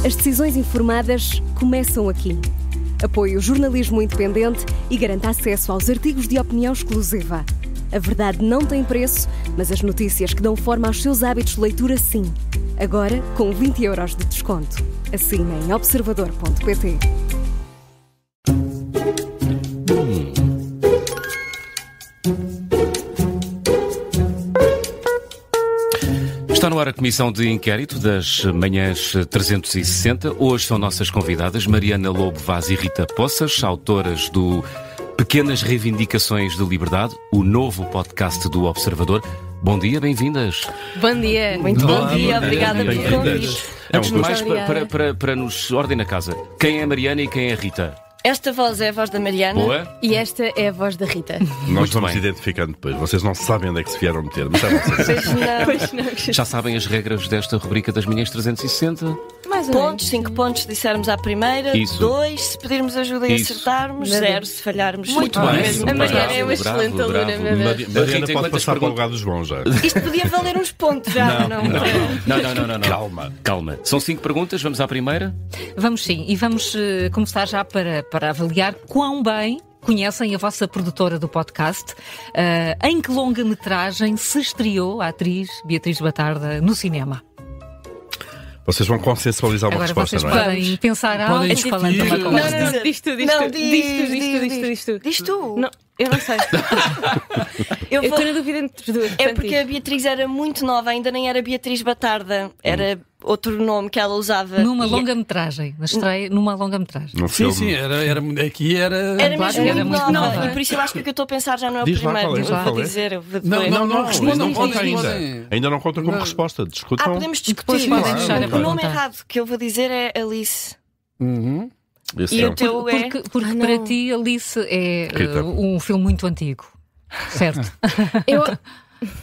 As decisões informadas começam aqui. Apoie o jornalismo independente e garanta acesso aos artigos de opinião exclusiva. A verdade não tem preço, mas as notícias que dão forma aos seus hábitos de leitura, sim. Agora, com 20€ de desconto. Assine em observador.pt. Está no ar a Comissão de Inquérito das Manhãs 360. Hoje são nossas convidadas Mariana Lobo Vaz e Rita Poças, autoras do Pequenas Reivindicações de Liberdade, o novo podcast do Observador. Bom dia, bem-vindas. Bom dia. Muito bom dia, obrigada pelo convite. Antes de mais, para nos ordem na casa, quem é a Mariana e quem é a Rita? Esta voz é a voz da Mariana. Boa. E esta é a voz da Rita. Nós vamos bem. identificando depois. Vocês não sabem onde é que se vieram meter, mas já vão saber. Pois não. Já sabem as regras desta rubrica das Manhãs 360? Mais ou menos. 5 pontos se dissermos à primeira, Isso. 2 se pedirmos ajuda e Isso. acertarmos, 0 se falharmos. Muito bem. A Mariana é uma Bravo, excelente bravo. aluna, meu Deus. Mariana Rita, pode quantas passar para o perguntas? lugar do João já. Isto podia valer uns pontos já, não? Não. Calma. São 5 perguntas, vamos à primeira. Vamos sim, e vamos começar já para avaliar quão bem conhecem a vossa produtora do podcast. Em que longa-metragem se estreou a atriz Beatriz Batarda no cinema? Vocês vão consensualizar uma Agora resposta, vocês não é? podem pensar algo Podem falando discutir. uma conversa. Não, diz tu. Diz tu. Não, eu não sei. Eu Estou na dúvida entre as duas. É portanto, porque a Beatriz era muito nova, ainda nem era Beatriz Batarda. Era outro nome que ela usava. Numa E- longa-metragem, na estreia numa longa-metragem. Num Sim, filme. aqui era. Era Claro, mesmo era muito muito nova. nova. E por isso eu acho que o que eu estou a pensar já não é o Diz lá primeiro. qual é, Eu diz lá vou qual é. dizer. Eu vou Não, depois. não respondam, não não conta ainda. respondem. Ainda não conta como Não. resposta. Discutam. Podemos Depois discutir. podem deixar a O nome pergunta. errado que eu vou dizer é Alice. Uhum. Esse E é o teu é. Porque Ah, para não. ti Alice é Rita. um filme muito antigo, certo? Eu,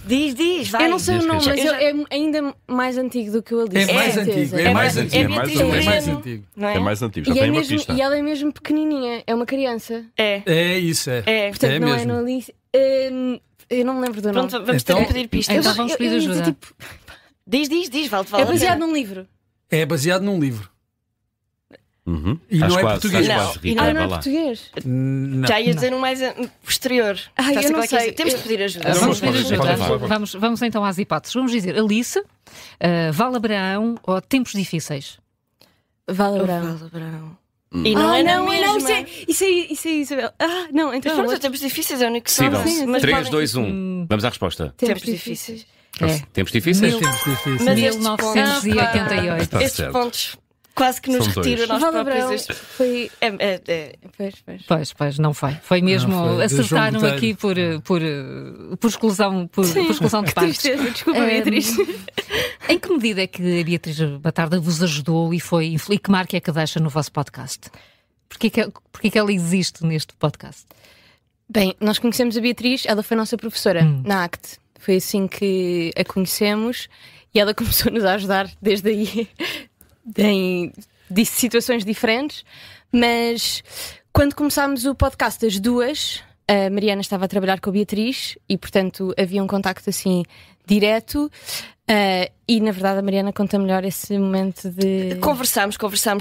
Diz, vai. eu não sei o Diz, nome, Rita. mas Eu já- é ainda mais antigo do que o Alice. É mais certeza. antigo, é mais antigo. É É mais Beatriz antigo. É mais Moreno, antigo. não é? É mais antigo. Já E, é tem uma mesmo, pista. e ela é mesmo pequenininha, é uma criança. É. É isso, é. É. Portanto, É não mesmo. um é no Alice. Eu não me lembro do nome. Pronto, vamos Então- ter que pedir pistas. Então vamos pedir ia dizer, ajuda. tipo, Diz, vale. é baseado num livro. É baseado num livro. Uhum. E Às não é quase, português. às Não. quase, E Rita, Ah, vai não é lá. português. Não. Já ia dizer um mais posterior. Ai, Já eu não qual é que é. sei. Temos de pedir ajuda. Não, Vamos mas pedir podem- ajuda. podem falar. Vamos então às hipóteses. Vamos dizer Alice, Val Abraão ou Tempos Difíceis? Vale Brão. E não é na mesma. Isso é Isabel. Ah, não, Mas então pronto, outro. tempos difíceis é o único que Possível. são. Mas 3, podem- 2, 1. Vamos à resposta. Tempos difíceis. É. Tempos difíceis? Tempos difíceis. Mas estes 1988. Está Estes certo. pontos quase que nos São dois. retiram nós Vale próprios. Abrão Este- foi. Pois, não foi. Foi mesmo, Não foi. acertaram João aqui por exclusão, por exclusão de Que partes. tristeza, desculpa, É, Beatriz. Em que medida é que a Beatriz Batarda vos ajudou e que marca é que deixa no vosso podcast? Porquê que ela existe neste podcast? Bem, nós conhecemos a Beatriz, ela foi nossa professora na ACT. Foi assim que a conhecemos e ela começou-nos a ajudar desde aí em situações diferentes. Mas quando começámos o podcast as duas, a Mariana estava a trabalhar com a Beatriz e, portanto, havia um contacto assim direto. E na verdade a Mariana conta melhor esse momento de... Conversámos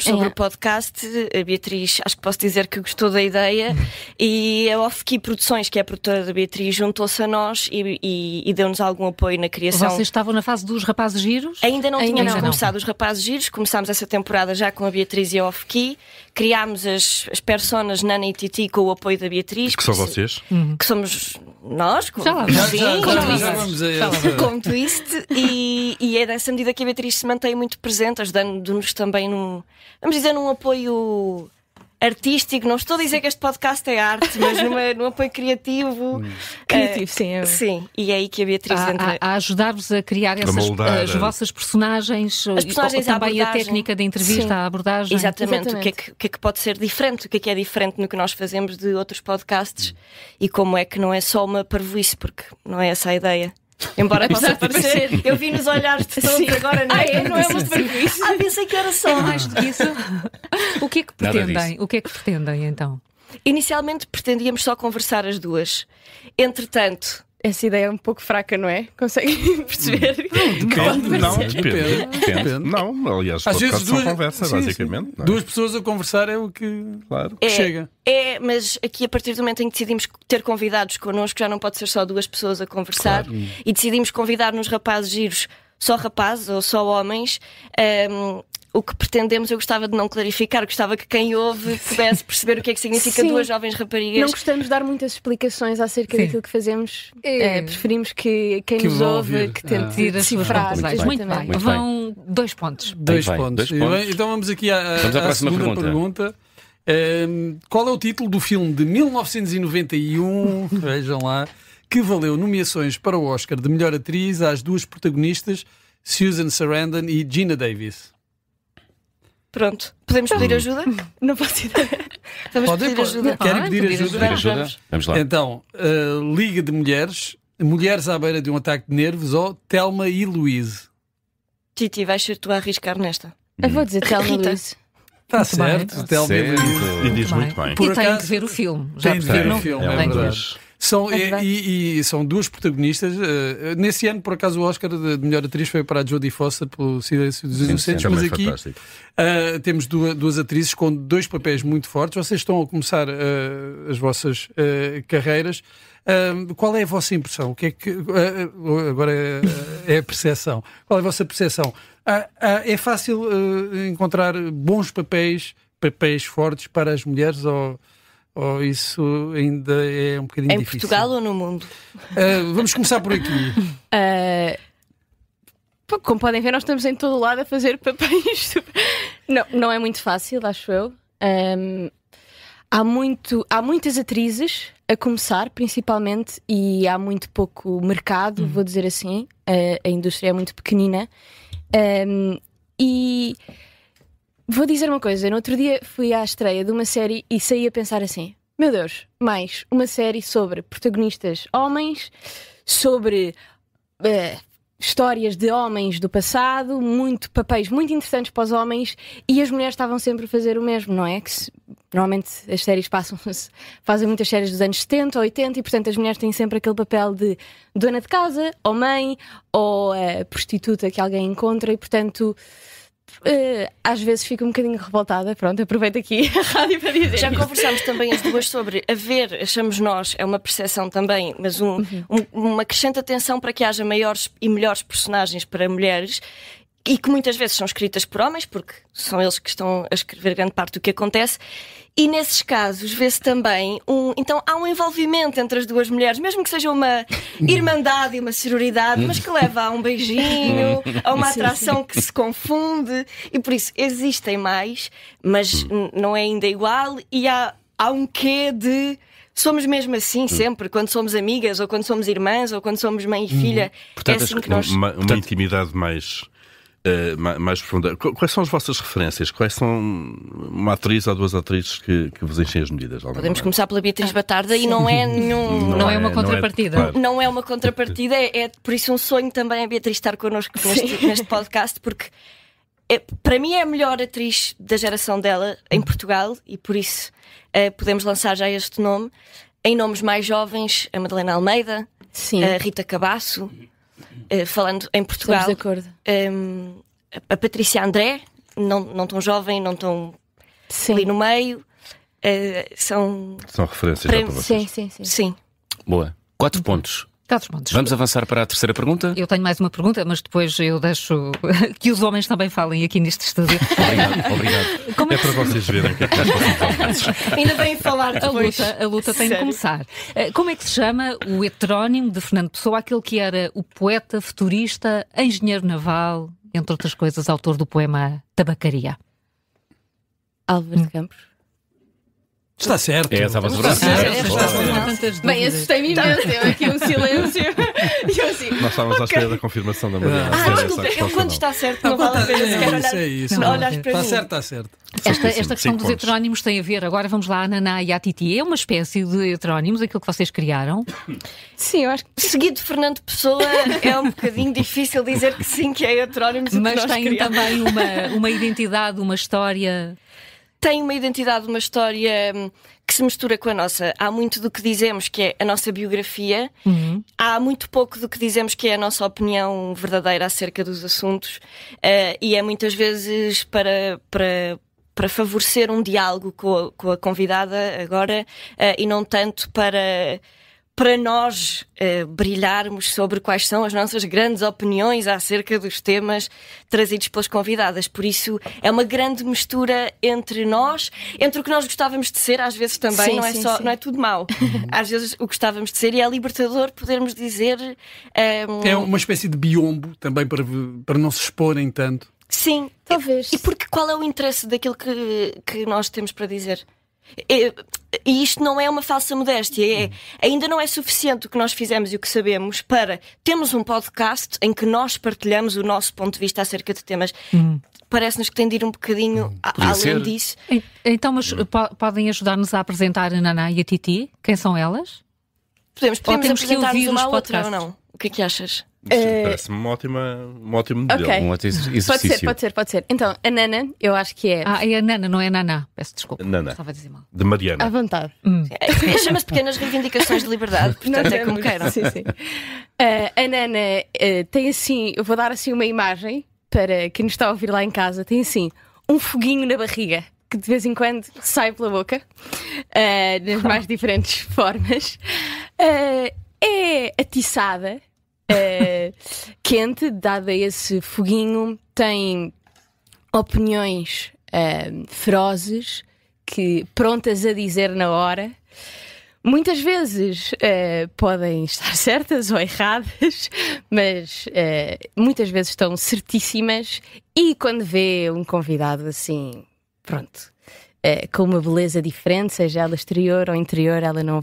sobre É. o podcast. A Beatriz, acho que posso dizer que gostou da ideia. E a Off-Key Produções, que é a produtora da Beatriz, juntou-se a nós e deu-nos algum apoio na criação. Vocês estavam na fase dos rapazes giros? Ainda não Ainda tínhamos não. começado os Rapazes Giros. Começámos essa temporada já com a Beatriz e a Off-Key. Criámos as personas Nana e Titi com o apoio da Beatriz. Que são vocês? Que somos nós. Já lá vamos. Sim, Já vamos a essa. com twist e é nessa medida que a Beatriz se mantém muito presente, ajudando-nos também num apoio artístico. Não estou a dizer que este podcast é arte, mas num apoio criativo. Criativo, sim. Sim, e é aí que a Beatriz entra. A ajudar-vos a criar moldar as vossas personagens, As personagens, a também a abordagem. técnica de entrevista, Sim. a abordagem. Exatamente, Exatamente. O que é que pode ser diferente, o que é diferente no que nós fazemos de outros podcasts e como é que não é só uma parvoíce, porque não é essa a ideia. Embora possa parecer, eu vi nos olhares de todos agora, não é? Não é uma parvoíce. Pensei que era só. Mais do que isso, o que é que Nada pretendem? disso. O que é que pretendem então? Inicialmente pretendíamos só conversar as duas. Entretanto, essa ideia é um pouco fraca, não é? Conseguem perceber? Depende. Não, aliás, Às vezes são conversa, basicamente. Não é? Duas pessoas a conversar é o que chega. Mas aqui a partir do momento em que decidimos ter convidados connosco, já não pode ser só duas pessoas a conversar, e decidimos convidar nos rapazes giros só rapazes ou só homens. O que pretendemos, eu gostava de não clarificar, gostava que quem ouve pudesse perceber o que é que significa duas jovens raparigas. Não gostamos de dar muitas explicações acerca daquilo que fazemos. Preferimos que quem nos ouve que tente decifrar. Muito bem. Vão 2 pontos. 2 pontos. Então vamos aqui à segunda pergunta. Qual é o título do filme de 1991, vejam lá, que valeu nomeações para o Oscar de melhor atriz às duas protagonistas, Susan Sarandon e Geena Davis? Pronto, podemos pedir ajuda? Não posso ideia. Vamos pedir ajuda. Querem pedir ajuda? Vamos lá. Então, Liga de Mulheres, Mulheres à beira de um ataque de nervos ou Thelma e Louise? Titi, vais ser tu a arriscar nesta. Eu vou dizer Thelma e Louise. Está certo, Thelma e Louise. E diz muito bem. E tem que ver o filme. Já Tem de ver o não? filme, É é um verdade. dos... São duas protagonistas. Nesse ano, por acaso, o Oscar de melhor atriz foi para a Jodie Foster pelo Silêncio dos Inocentes, mas aqui temos duas atrizes com 2 papéis muito fortes. Vocês estão a começar as vossas carreiras. Qual é a vossa impressão? O que é que agora é a percepção? Qual é a vossa percepção? É fácil encontrar bons papéis fortes para as mulheres ou isso ainda é um bocadinho difícil? Em Portugal ou no mundo? Vamos começar por aqui. Como podem ver, nós estamos em todo lado a fazer papéis. Não é muito fácil, acho eu. Há muitas atrizes a começar, principalmente, e há muito pouco mercado, vou dizer assim. A indústria é muito pequenina. E vou dizer uma coisa, no outro dia fui à estreia de uma série e saí a pensar assim: meu Deus, mais uma série sobre protagonistas homens, sobre histórias de homens do passado, papéis muito interessantes para os homens, e as mulheres estavam sempre a fazer o mesmo, não é? Normalmente as séries fazem muitas séries dos anos 70 ou 80 e portanto as mulheres têm sempre aquele papel de dona de casa, ou mãe, ou prostituta que alguém encontra, e portanto às vezes fico um bocadinho revoltada. Pronto, aproveito aqui a rádio para dizer. Já conversámos também as duas sobre achamos nós, é uma percepção também, mas uma crescente atenção para que haja maiores e melhores personagens para mulheres, e que muitas vezes são escritas por homens, porque são eles que estão a escrever grande parte do que acontece. E nesses casos vê-se também então há um envolvimento entre as duas mulheres, mesmo que seja uma irmandade e uma sororidade, mas que leva a um beijinho, a uma atração que se confunde, e por isso existem mais, mas não é ainda igual, e há um quê de somos mesmo assim sempre, quando somos amigas, ou quando somos irmãs, ou quando somos mãe e filha. Portanto, é assim que nós... Uma intimidade mais profunda. Quais são as vossas referências? Quais são uma atriz ou duas atrizes que vos enchem as medidas? Podemos começar pela Beatriz Batarda e não é nenhum... Não é uma contrapartida. Claro. Não é uma contrapartida, é por isso um sonho também a Beatriz estar connosco neste podcast, porque para mim é a melhor atriz da geração dela em Portugal, e por isso podemos lançar já este nome. Em nomes mais jovens, a Madalena Almeida, a Rita Cabasso, falando em Portugal, estamos de acordo. A Patrícia André, não tão jovem, não tão ali no meio, são referências já para vocês. Sim. Boa. 4 pontos. 4 pontos. Vamos avançar para a terceira pergunta? Eu tenho mais uma pergunta, mas depois eu deixo que os homens também falem aqui neste estúdio. Obrigado. Como É para vocês verem que é que Ainda bem falar depois. A luta tem de começar. Como é que se chama o heterónimo de Fernando Pessoa, aquele que era o poeta, futurista, engenheiro naval, entre outras coisas, autor do poema Tabacaria? Álvaro de Campos. Está certo. Estava certo. Bem, assustei-me imenso. Eu aqui um silêncio. E eu assim, Nós estávamos à espera da confirmação da Mariana. Desculpa, eu quando está certo não vale a pena sequer olhar. É isso. Não olhares para mim. Está certo. Esta questão dos heterónimos tem a ver, agora vamos lá, a Naná e a Titi. É uma espécie de heterónimos, aquilo que vocês criaram? sim, eu acho que Seguido de Fernando Pessoa, é um bocadinho difícil dizer que sim, que é heterónimos. Mas tem também uma identidade, uma história. tem uma identidade, uma história que se mistura com a nossa. Há muito do que dizemos que é a nossa biografia, há muito pouco do que dizemos que é a nossa opinião verdadeira acerca dos assuntos, e é muitas vezes para favorecer um diálogo com a convidada agora, e não tanto para nós brilharmos sobre quais são as nossas grandes opiniões acerca dos temas trazidos pelas convidadas. Por isso é uma grande mistura entre nós, entre o que nós gostávamos de ser, às vezes também, não é tudo mau. Às vezes o que gostávamos de ser, e é libertador podermos dizer... É uma espécie de biombo também para não se exporem tanto. Sim, talvez. E porque qual é o interesse daquilo que nós temos para dizer? E isto não é uma falsa modéstia, ainda não é suficiente o que nós fizemos e o que sabemos para termos um podcast em que nós partilhamos o nosso ponto de vista acerca de temas. Parece-nos que tem de ir um bocadinho além disso. Então, mas podem ajudar-nos a apresentar a Naná e a Titi? Quem são elas? Podemos apresentar-nos uma à outra ou não? O que é que achas? Parece-me um ótimo modelo. Okay. Um exercício. Pode ser. Então, a Nana, eu acho que é... É a Nana, não é a Naná. Peço desculpa. Nana. Estava a dizer mal. De Mariana. À vontade. Chama-se Pequenas Reivindicações de Liberdade, portanto é como queiram. Sim. A Nana tem assim... Eu vou dar assim uma imagem para quem nos está a ouvir lá em casa. Tem assim um foguinho na barriga que de vez em quando sai pela boca, nas mais diferentes formas. É atiçada, quente, dada esse foguinho, tem opiniões ferozes, prontas a dizer na hora. Muitas vezes podem estar certas ou erradas, mas muitas vezes estão certíssimas. E quando vê um convidado assim, pronto, com uma beleza diferente, seja ela exterior ou interior, ela não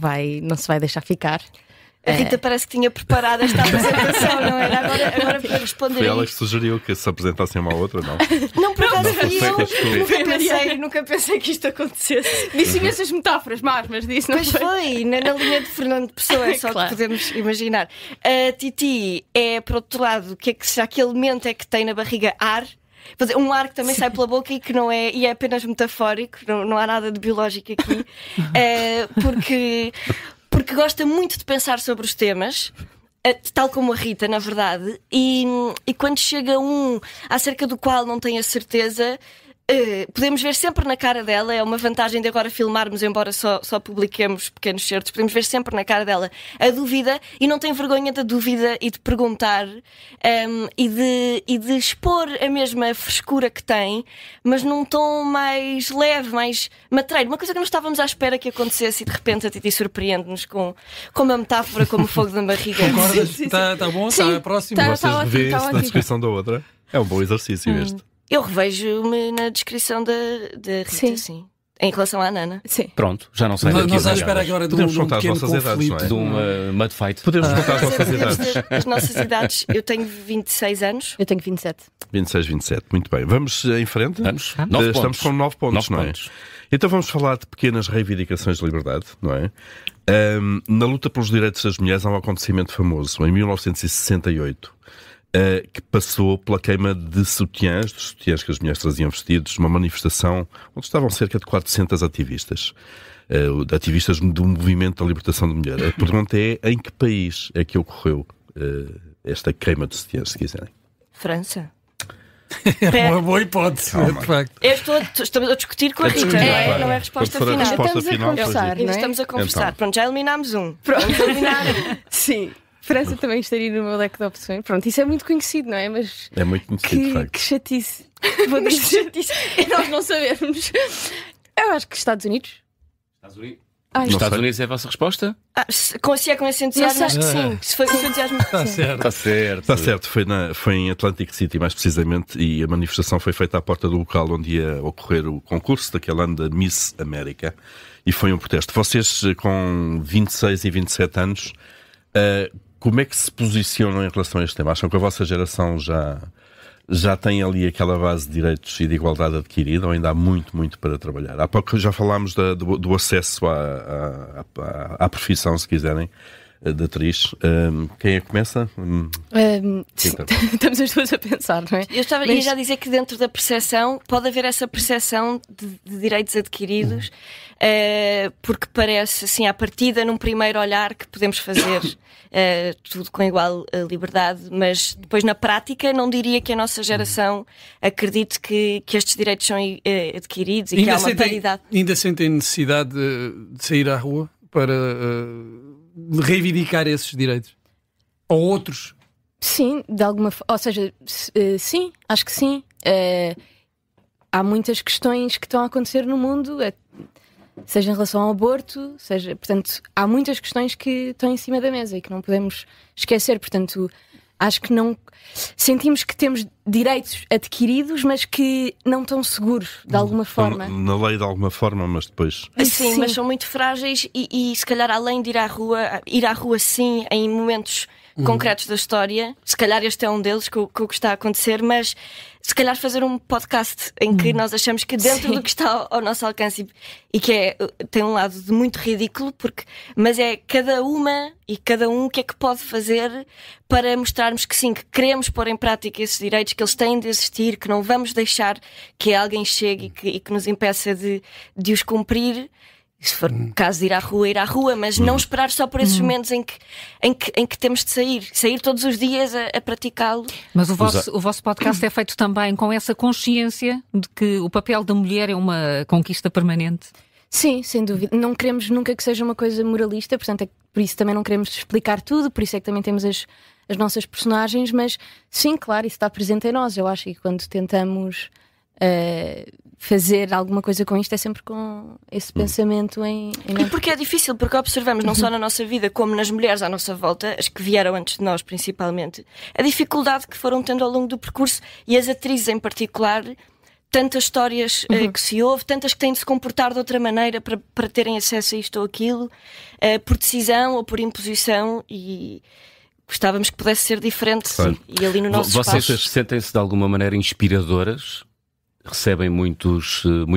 se vai deixar ficar. A Rita parece que tinha preparado esta apresentação, não era? Agora para responder. Foi ela que sugeriu que se apresentassem uma à outra, não? Não, por acaso eu nunca pensei que isto acontecesse. Disse imensas metáforas mas disse, não Pois foi, na linha de Fernando Pessoa, é só claro. Que podemos imaginar. A Titi é, por outro lado, já que elemento é que tem na barriga ar? Um ar que também sai pela boca e que não é, e é apenas metafórico, não há nada de biológico aqui, porque gosta muito de pensar sobre os temas, tal como a Rita, na verdade, e quando chega acerca do qual não tem a certeza, podemos ver sempre na cara dela. É uma vantagem de agora filmarmos, embora só publiquemos pequenos certos, podemos ver sempre na cara dela a dúvida, e não tem vergonha da dúvida e de perguntar, e de expor a mesma frescura que tem, mas num tom mais leve, mais matreiro, uma coisa que não estávamos à espera que acontecesse, e de repente a Titi surpreende-nos com uma metáfora como o fogo da barriga. Concordas? Está bom? Está próximo? Vocês revêem isso na descrição da outra? É um bom exercício este. Eu revejo-me na descrição da Rita, sim. Em relação à Nana. Sim. Pronto, já não sei daqui. Nós à espera agora de um pequeno conflito. De uma mud fight. Podemos contar as nossas idades. As nossas idades. Eu tenho 26 anos. Eu tenho 27. 26, 27. Muito bem. Vamos em frente? Vamos. Estamos com 9 pontos, não é? Então vamos falar de pequenas reivindicações de liberdade, não é? Na luta pelos direitos das mulheres há um acontecimento famoso, em 1968. Que passou pela queima de sutiãs, dos sutiãs que as mulheres traziam vestidos, numa manifestação onde estavam cerca de 400 ativistas do movimento da libertação da mulher. A pergunta é, em que país é que ocorreu esta queima de sutiãs, se quiserem? França. É uma boa hipótese, de facto. Estamos a discutir com a Rita, não é a resposta final. Estamos a conversar. Então. Pronto, já eliminámos um. Pronto, sim. França também estaria no meu leque de opções. Pronto, isso é muito conhecido, não é? Mas é muito conhecido, de facto. Que chatice. Vou dizer chatice. Nós não sabemos. Eu acho que Estados Unidos. Estados Unidos é a vossa resposta? Se é com esse entusiasmo, acho que sim. Se foi com esse entusiasmo, Está certo. Foi em Atlantic City, mais precisamente, e a manifestação foi feita à porta do local onde ia ocorrer o concurso daquele ano da Miss América. E foi um protesto. Vocês, com 26 e 27 anos, como é que se posicionam em relação a este tema? Acham que a vossa geração já tem ali aquela base de direitos e de igualdade adquirida, ou ainda há muito, muito para trabalhar? Há pouco já falámos do acesso à profissão, se quiserem. de atriz. Quem é que começa? Estamos as duas a pensar, não é? Eu ia já dizer que dentro da percepção pode haver essa percepção de direitos adquiridos, porque parece, assim, à partida, num primeiro olhar, que podemos fazer tudo com igual liberdade, mas depois na prática não diria que a nossa geração acredite que estes direitos são adquiridos e que há uma paridade. Ainda sentem necessidade de sair à rua para reivindicar esses direitos? Ou outros? Sim, de alguma forma. Ou seja, sim, acho que sim. Há muitas questões que estão a acontecer no mundo, seja em relação ao aborto, portanto, há muitas questões que estão em cima da mesa e que não podemos esquecer. Portanto, acho que não sentimos que temos direitos adquiridos, mas que não estão seguros de alguma forma. Na lei de alguma forma, mas depois. Sim, mas são muito frágeis e se calhar além de ir à rua sim, em momentos concretos da história, se calhar este é um deles que está a acontecer, mas se calhar fazer um podcast em que nós achamos que dentro do que está ao nosso alcance e que tem um lado de muito ridículo, mas é cada uma e cada um o que é que pode fazer para mostrarmos que sim, que queremos pôr em prática esses direitos, que eles têm de existir, que não vamos deixar que alguém chegue e que nos impeça de os cumprir. Se for caso de ir à rua, mas não esperar só por esses momentos em que temos de sair todos os dias a praticá-lo. Mas o vosso podcast é feito também com essa consciência de que o papel da mulher é uma conquista permanente? Sim, sem dúvida. Não queremos nunca que seja uma coisa moralista, portanto, por isso também não queremos explicar tudo, por isso é que também temos as nossas personagens, mas sim, claro, isso está presente em nós. Eu acho que quando tentamos fazer alguma coisa com isto é sempre com esse pensamento em mente. Porque é difícil, porque observamos não só na nossa vida como nas mulheres à nossa volta, as que vieram antes de nós principalmente, a dificuldade que foram tendo ao longo do percurso, e as atrizes em particular, tantas histórias que se ouve, tantas que têm de se comportar de outra maneira para terem acesso a isto ou aquilo, por decisão ou por imposição, e gostávamos que pudesse ser diferente. Claro. E ali no nosso Vocês espaço. sentem-se de alguma maneira inspiradoras? Recebem muito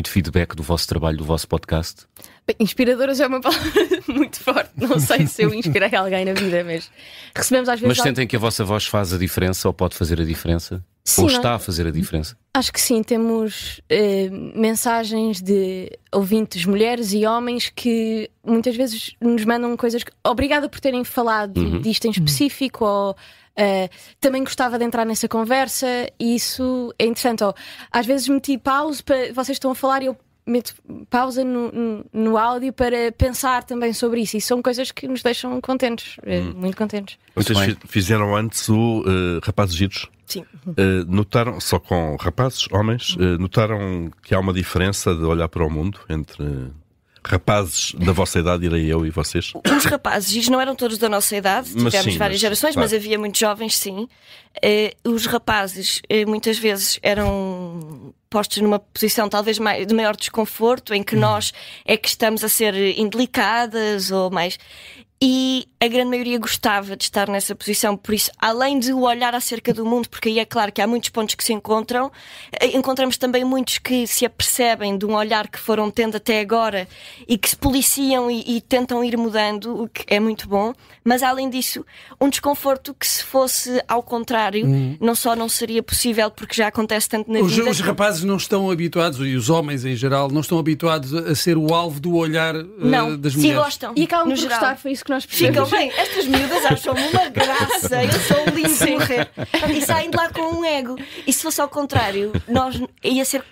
feedback do vosso trabalho, do vosso podcast? Bem, inspiradoras é uma palavra muito forte. Não sei se eu inspirei alguém na vida, mas recebemos às vezes... Mas sentem que a vossa voz faz a diferença ou pode fazer a diferença? Sim, ou está a fazer a diferença? Acho que sim. Temos mensagens de ouvintes, mulheres e homens, que muitas vezes nos mandam coisas... Obrigada por terem falado disto em específico, ou... também gostava de entrar nessa conversa, e isso é interessante. Às vezes meti pausa para vocês estão a falar e eu meto pausa no áudio para pensar também sobre isso, e são coisas que nos deixam contentes, muito contentes. Vocês fizeram antes o Rapazes Giros? Sim. Notaram, só com rapazes, homens, notaram que há uma diferença de olhar para o mundo entre rapazes da vossa idade, direi eu, e vocês? Os rapazes não eram todos da nossa idade, tivemos várias gerações, claro. Mas havia muitos jovens, sim. Os rapazes muitas vezes eram postos numa posição talvez de maior desconforto, em que nós é que estamos a ser indelicadas ou mais... E a grande maioria gostava de estar nessa posição, por isso, além de o olhar acerca do mundo, porque aí é claro que há muitos pontos que se encontram, encontramos também muitos que se apercebem de um olhar que foram tendo até agora e que se policiam e tentam ir mudando, o que é muito bom, mas além disso, um desconforto que, se fosse ao contrário, não só não seria possível, porque já acontece tanto na vida. Os rapazes não estão habituados, e os homens em geral, não estão habituados a ser o alvo do olhar das mulheres. Sim, gostam. E acabam por gostar, foi isso que nós ficam bem, estas miúdas acham-me uma graça, eu sou lindo de morrer, e saem de lá com um ego. E se fosse ao contrário, ia ser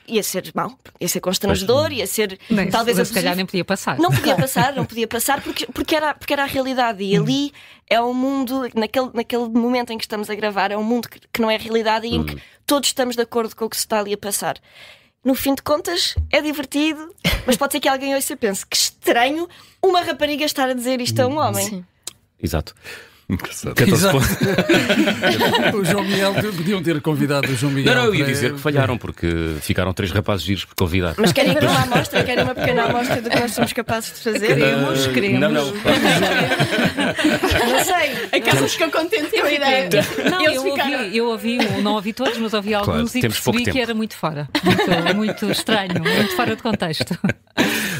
mau, ia ser constrangedor, ia ser talvez se calhar nem podia passar. Não podia passar porque era a realidade, e ali é um mundo, naquele momento em que estamos a gravar, é um mundo que não é realidade e em que todos estamos de acordo com o que se está ali a passar. No fim de contas, é divertido, mas pode ser que alguém ouça e pense que estranho uma rapariga estar a dizer isto a um homem. Sim. Exato. Exato. O João Miguel, podiam ter convidado o João Miguel. Não, eu ia dizer que falharam, porque ficaram 3 rapazes giros por convidar. Mas querem ver uma amostra? Querem uma pequena amostra do que nós somos capazes de fazer? Queremos. Não. Não sei. A casa ficou contente com a ideia. Não, eu ouvi, não ouvi todos, mas ouvi alguns, claro, e percebi que era muito fora. Muito estranho, muito fora de contexto.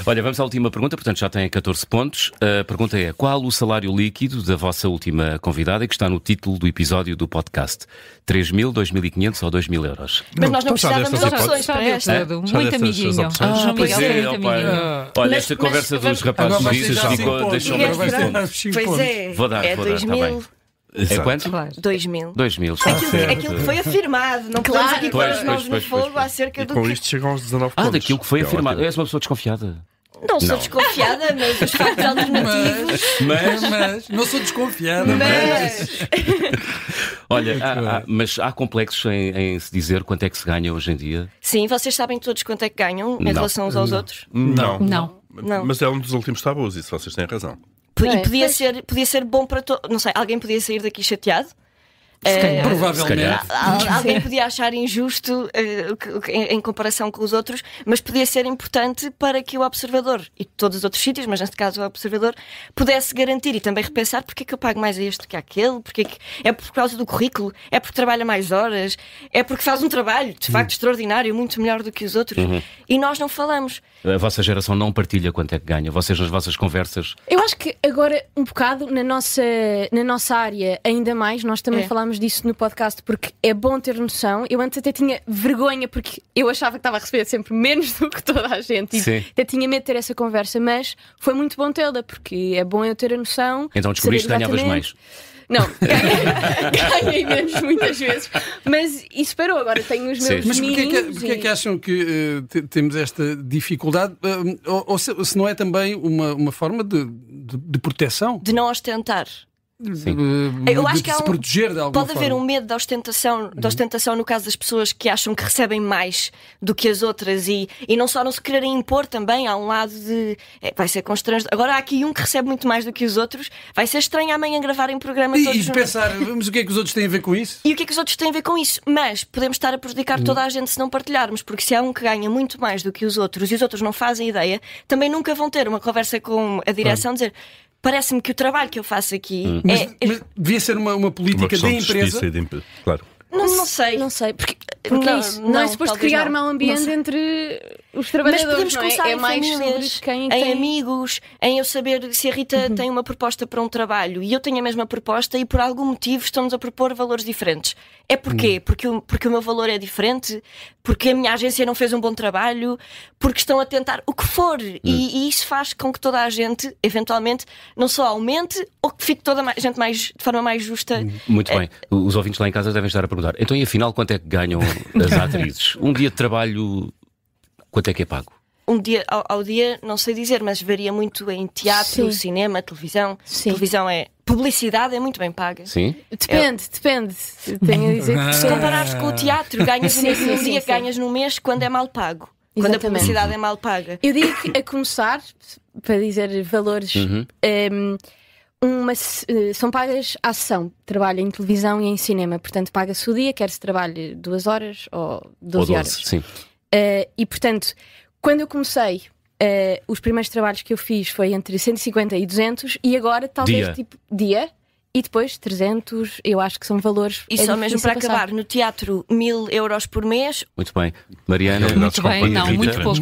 Olha, vamos à última pergunta, portanto já têm 14 pontos. A pergunta é: qual o salário líquido da vossa última convidada e que está no título do episódio do podcast? 3.000, 2.500 ou 2.000 euros? Mas nós não precisávamos de opções para esta. Muito amiguinho. João Pois Miguel é, muito amiguinho. olha, esta conversa dos rapazes deixou-me Pois é, Vou dar, é vou dar, 2.000. É quanto? Claro. 2.000. 2.000. Aquilo que foi afirmado, não podemos aqui pôr as mãos no fogo acerca do Com que... isto chegam aos 19 pontos. Daquilo que foi afirmado. És uma pessoa desconfiada. Não sou desconfiada, mas os factos alternativos... Mas não sou desconfiada. Olha, mas há complexos em se dizer quanto é que se ganha hoje em dia? Sim, vocês sabem todos quanto é que ganham em relação uns aos outros? Não. Mas é um dos últimos tabus, isso vocês têm razão. E podia ser bom para todos. Não sei, alguém podia sair daqui chateado? Provavelmente. Alguém podia achar injusto em comparação com os outros, mas podia ser importante para que o observador, e todos os outros sítios, mas neste caso o observador, pudesse garantir e também repensar porque é que eu pago mais a este do que àquele, é por causa do currículo, é porque trabalha mais horas, é porque faz um trabalho de facto extraordinário, muito melhor do que os outros. E nós não falamos. A vossa geração não partilha quanto é que ganha. Vocês nas vossas conversas... Eu acho que agora, um bocado, na nossa área, ainda mais, nós também falámos disso no podcast, porque é bom ter noção. Eu antes até tinha vergonha, porque eu achava que estava a receber sempre menos do que toda a gente. E até tinha medo de ter essa conversa, mas foi muito bom tê-la, porque é bom eu ter a noção. Então descobriste que ganhavas mais. Não, ganhei menos muitas vezes, mas isso parou, agora tenho os meus Mas mínimos. porquê é que acham que temos esta dificuldade? Ou se não é também uma forma de proteção? De não ostentar. Eu acho que se proteger de alguma pode forma. haver um medo da ostentação no caso das pessoas que acham que recebem mais do que as outras e não só não se quererem impor também. Há um lado de vai ser constrangedor. Agora há aqui um que recebe muito mais do que os outros, vai ser estranho amanhã gravarem programa todos e pensar, mas o que é que os outros têm a ver com isso? E o que é que os outros têm a ver com isso? Mas podemos estar a prejudicar toda a gente se não partilharmos, porque se há um que ganha muito mais do que os outros e os outros não fazem ideia, também nunca vão ter uma conversa com a direção dizer: parece-me que o trabalho que eu faço aqui mas devia ser uma política da empresa. Claro. Não sei. Não sei, porque é isso. Não é suposto criar mau ambiente entre os trabalhadores. Mas podemos começar em mais famílias, sobre quem em amigos, em eu saber se a Rita tem uma proposta para um trabalho e eu tenho a mesma proposta e por algum motivo estamos a propor valores diferentes. É porquê? Porque o meu valor é diferente? Porque a minha agência não fez um bom trabalho? Porque estão a tentar o que for? E isso faz com que toda a gente, eventualmente, não só aumente ou que fique toda a gente de forma mais justa. Muito bem. Os ouvintes lá em casa devem estar a perguntar: então e afinal quanto é que ganham as atrizes? Um dia de trabalho, quanto é que é pago? Um dia ao dia, não sei dizer, mas varia muito em teatro, cinema, televisão. Televisão publicidade é muito bem paga. Sim? Depende. Tenho a dizer que se comparares com o teatro, ganhas um dia que ganhas no mês quando é mal pago. Quando a publicidade é mal paga. Eu digo que a começar, para dizer valores, são pagas à sessão. Trabalho em televisão e em cinema. Portanto, paga-se o dia, quer se trabalhe 2 horas ou 12 horas. Sim. E portanto, quando eu comecei, os primeiros trabalhos que eu fiz foi entre 150 e 200 e agora talvez dia e depois 300, eu acho que são valores. E só mesmo para acabar, no teatro 1.000 euros por mês. Muito bem. Mariana, muito bem, não, muito pouco.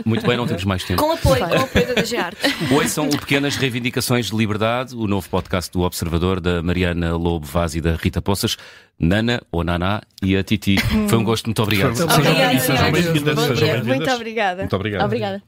Muito bem, não temos mais tempo. Com apoio da DG Arte. Ouçam o Pequenas Reivindicações de Liberdade, o novo podcast do Observador, da Mariana Lobo Vaz e da Rita Poças, Nana ou Naná e a Titi. Foi um gosto, muito obrigado. Muito obrigada. Muito obrigado. Obrigada.